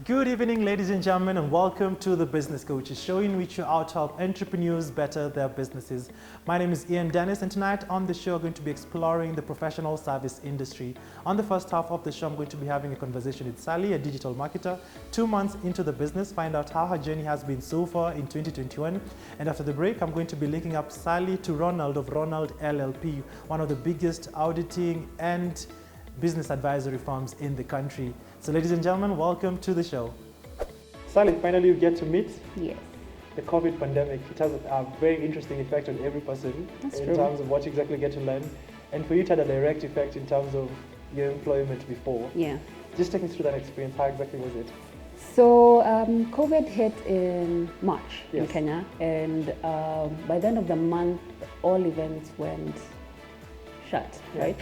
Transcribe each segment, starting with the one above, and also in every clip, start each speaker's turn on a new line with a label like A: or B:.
A: Good evening, ladies and gentlemen, and welcome to the Business Coaches show, in which you out to help entrepreneurs better their businesses. My name is Ian Dennis, and tonight on the show, I'm going to be exploring the professional service industry. On the first half of the show, I'm going to be having a conversation with Sally, a digital marketer, 2 months into the business, find out how her journey has been so far in 2021. And after the break, I'm going to be linking up Sally to Ronald of Ronald LLP, one of the biggest auditing and business advisory firms in the country. So ladies and gentlemen, welcome to the show. Sally, finally you get to meet.
B: Yes.
A: The COVID pandemic. It has a very interesting effect on every person.
B: That's
A: in
B: true.
A: terms of what you exactly get to learn. And for you, it had a direct effect in terms of your employment before.
B: Yeah.
A: Just take me through that experience. How exactly was it?
B: So COVID hit in March in
A: Yes.
B: Kenya, and by the end of the month, all events went shut,
A: Yeah.
B: right?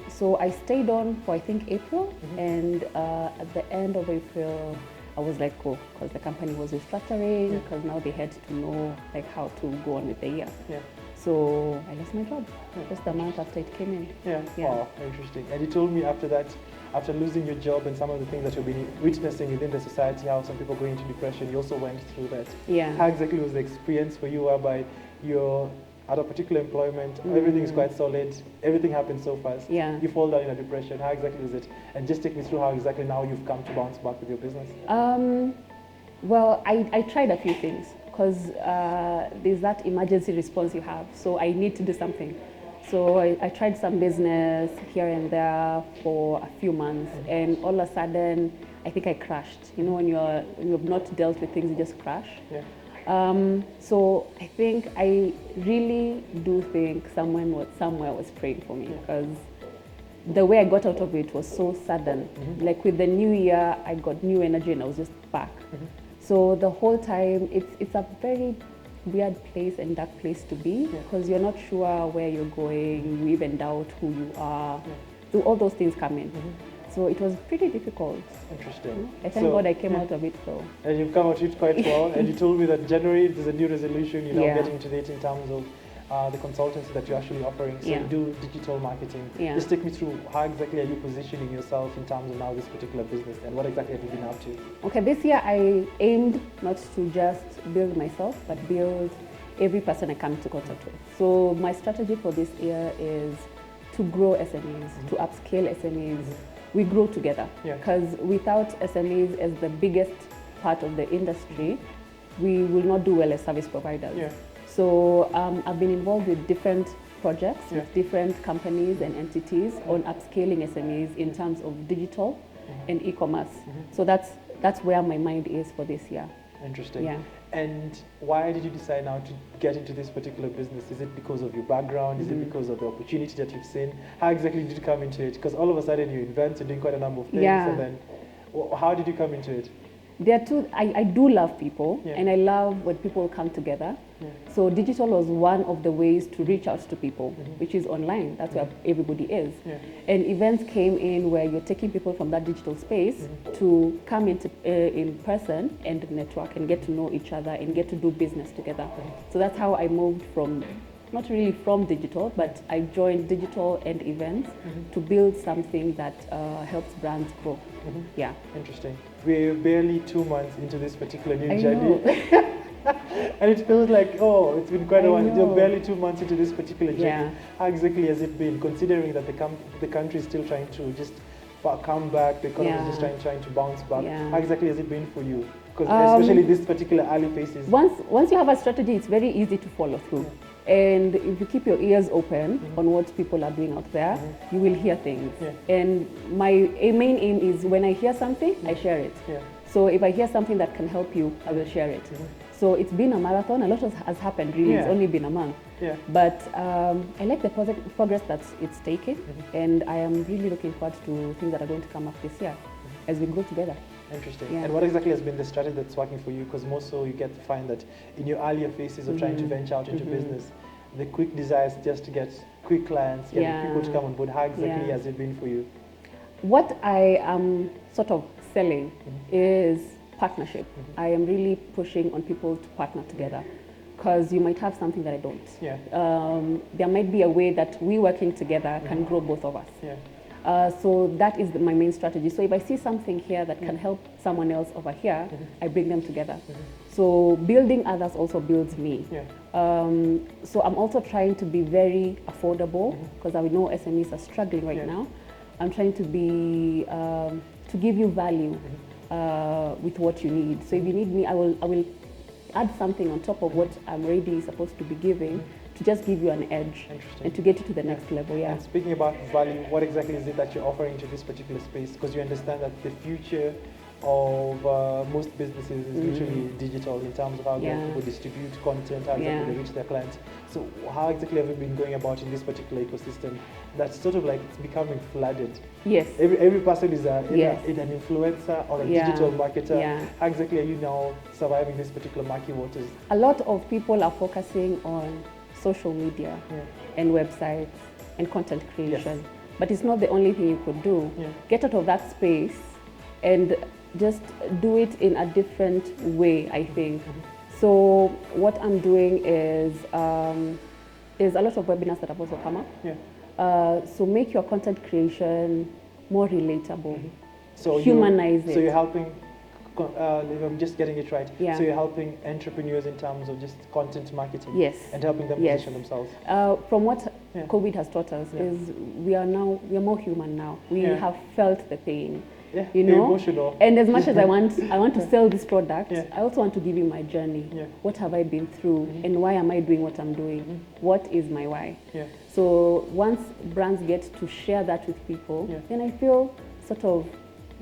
B: So I stayed on for I think April, and at the end of April, I was let go because the company was restructuring, because now they had to know like how to go on with the year.
A: Yeah.
B: So I lost my job just a month after it came in.
A: Yeah.
B: Yeah.
A: Oh, interesting. And you told me after that, after losing your job and some of the things that you've been witnessing within the society, how some people go into depression, you also went through that.
B: Yeah.
A: How exactly was the experience for you whereby you're at a particular employment, everything is quite solid, everything happens so fast,
B: Yeah.
A: you fall down in a depression. How exactly is it? And just take me through how exactly now you've come to bounce back with your business.
B: Well, I tried a few things because there's that emergency response you have. So I need to do something. So I tried some business here and there for a few months, and all of a sudden, I think I crashed. You know, when you've not dealt with things, you just crash.
A: Yeah.
B: So I think I really do think someone somewhere was praying for me, because the way I got out of it was so sudden. Like with the new year, I got new energy and I was just back. So the whole time, it's a very weird place and dark place to be, because you're not sure where you're going, you even doubt who you are. So all those things come in. So it was pretty difficult.
A: Interesting.
B: I thank God I came out of it though.
A: And you've come out of it quite well. And you told me that January there's a new resolution, you're now
B: Yeah.
A: getting into it in terms of the consultancy that you're actually offering. So
B: Yeah.
A: you do digital marketing.
B: Yeah.
A: Just take me through how exactly are you positioning yourself in terms of now this particular business, and what exactly have you been up to?
B: Okay, this year I aimed not to just build myself, but build every person I come to contact with. So my strategy for this year is to grow SMEs, to upscale SMEs. We grow together,
A: Yeah.
B: because without SMEs as the biggest part of the industry, we will not do well as service providers.
A: Yeah.
B: So I've been involved with different projects,
A: Yeah.
B: with different companies and entities on upscaling SMEs in terms of digital and e-commerce. So that's where my mind is for this year.
A: Interesting.
B: Yeah.
A: And why did you decide now to get into this particular business? Is it because of your background? Is it because of the opportunity that you've seen? How exactly did you come into it? Because all of a sudden you invent, you're doing quite a number of things,
B: Yeah.
A: and then how did you come into it?
B: There are two. I do love people,
A: Yeah.
B: and I love when people come together.
A: Yeah.
B: So digital was one of the ways to reach out to people, which is online. That's where everybody is.
A: Yeah.
B: And events came in where you're taking people from that digital space to come into in person and network and get to know each other and get to do business together. So that's how I moved from, not really from digital, but I joined digital and events to build something that helps brands grow. Yeah.
A: Interesting. We're barely 2 months into this particular new
B: I
A: journey.
B: know.
A: And it feels like, oh, it's been quite a
B: I
A: while.
B: know.
A: You're barely 2 months into this particular journey.
B: Yeah.
A: How exactly has it been, considering that the country is still trying to just come back, the economy is
B: Yeah.
A: just trying to bounce back?
B: Yeah.
A: How exactly has it been for you? Because especially this particular early phases.
B: Once you have a strategy, it's very easy to follow through. And if you keep your ears open on what people are doing out there, you will hear things.
A: Yeah.
B: And my main aim is when I hear something, I share it.
A: Yeah.
B: So if I hear something that can help you, I will share it. So it's been a marathon. A lot has happened, really.
A: Yeah.
B: It's only been a month.
A: Yeah.
B: But I like the progress that it's taking, and I am really looking forward to things that are going to come up this year as we grow together.
A: Interesting.
B: Yeah.
A: And what exactly has been the strategy that's working for you? Because more so you get to find that in your earlier phases of trying to venture out into business, the quick desire is just to get quick clients, getting
B: Yeah.
A: people to come on board. How exactly
B: Yeah.
A: has it been for you?
B: What I am sort of selling is partnership. I am really pushing on people to partner together, because you might have something that I don't.
A: Yeah.
B: There might be a way that we working together can grow both of us.
A: Yeah.
B: So that is my main strategy. So if I see something here that can help someone else over here, I bring them together. So building others also builds me. So I'm also trying to be very affordable, because I know SMEs are struggling right now. I'm trying to be to give you value with what you need. So if you need me, I will add something on top of what I'm already supposed to be giving, to just give you an edge and to get you to the next level.
A: And speaking about value, what exactly is it that you're offering to this particular space? Because you understand that the future of most businesses is literally digital in terms of how people distribute content, how exactly they reach their clients. So how exactly have you been going about in this particular ecosystem that's sort of like it's becoming flooded?
B: Yes.
A: Every person is either an influencer or a digital marketer. How exactly are you now surviving this particular murky waters?
B: A lot of people are focusing on social media and websites and content creation. But it's not the only thing you could do. Get out of that space and just do it in a different way, I think. So what I'm doing is a lot of webinars that have also come up. So make your content creation more relatable. So humanize it.
A: So you're helping, if I'm just getting it right, so you're helping entrepreneurs in terms of just content marketing and helping them position themselves.
B: From what COVID has taught us is we are more human now. We have felt the pain. You know,
A: emotional.
B: And as much as I want to sell this product, I also want to give you my journey. What have I been through, and why am I doing what I'm doing? What is my why? So once brands get to share that with people, then I feel sort of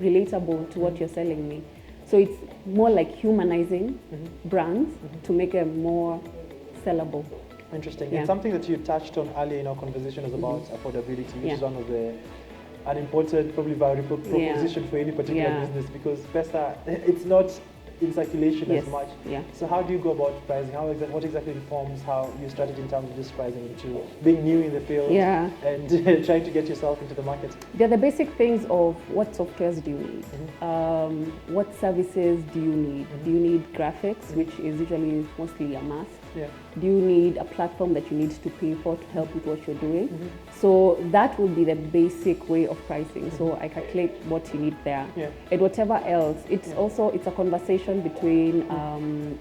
B: relatable to what you're selling me. So it's more like humanizing brands to make them more sellable.
A: Interesting. And something that you touched on earlier in our conversation was about affordability, which is one of the an important, probably valuable proposition for any particular business, because pesa, it's not in circulation as much. So how do you go about pricing? What exactly informs how your strategy in terms of just pricing into being new in the field and trying to get yourself into the market?
B: They're the basic things of what softwares do you need, what services do you need? Do you need graphics, which is usually mostly a must? Do you need a platform that you need to pay for to help with what you're doing? So that would be the basic way of pricing. So I calculate what you need there. And whatever else, it's a conversation between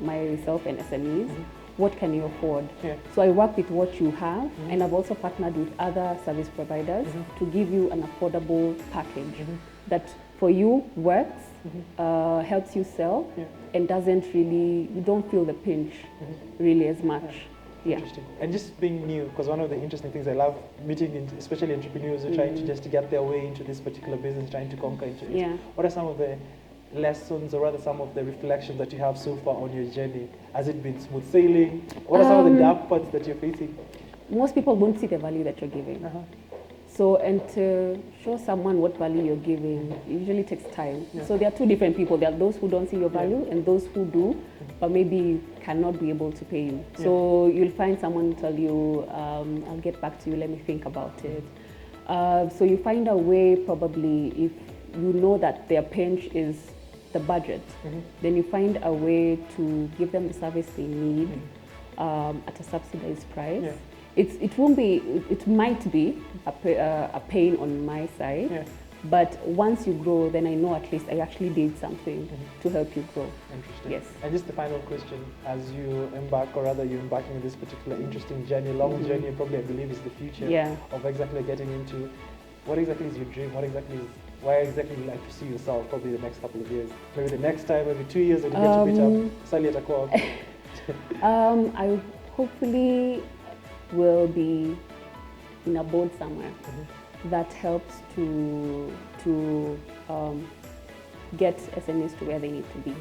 B: myself and SMEs. What can you afford? So I work with what you have, and I've also partnered with other service providers to give you an affordable package that for you works, helps you sell, and you don't feel the pinch really as much.
A: Interesting. And just being new, because one of the interesting things I love meeting, especially entrepreneurs who are trying to just get their way into this particular business, trying to conquer into it. What are some of the lessons, or rather some of the reflections that you have so far on your journey? Has it been smooth sailing? What are some of the dark parts that you're facing?
B: Most people won't see the value that you're giving. So, and to show someone what value you're giving, it usually takes time. So there are two different people. There are those who don't see your value and those who do, but maybe cannot be able to pay you. So you'll find someone tell you, I'll get back to you, let me think about it. So you find a way, probably, if you know that their pinch is the budget, then you find a way to give them the service they need at a subsidized price. It might be a pain on my side, but once you grow, then I know at least I actually did something to help you grow.
A: Interesting.
B: Yes.
A: And just the final question, as you embark, or rather you're embarking on this particular interesting journey, long journey, probably I believe is the future of exactly getting into, what exactly is your dream? Why exactly would you like to see yourself probably the next couple of years? Maybe the next time, maybe 2 years when you get to meet up, Sally at a co-op.
B: I hopefully will be in a board somewhere that helps to get SMEs to where they need to be.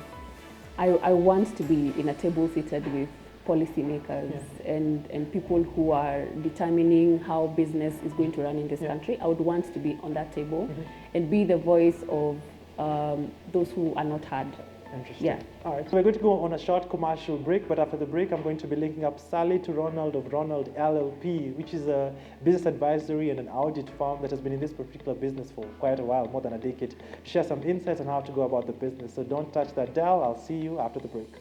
B: I want to be in a table seated with policymakers and people who are determining how business is going to run in this country. I would want to be on that table and be the voice of those who are not heard.
A: Interesting. All right, so we're going to go on a short commercial break, but after the break, I'm going to be linking up Sally to Ronald of Ronald LLP, which is a business advisory and an audit firm that has been in this particular business for quite a while, more than a decade, to share some insights on how to go about the business. So don't touch that dial. I'll see you after the break.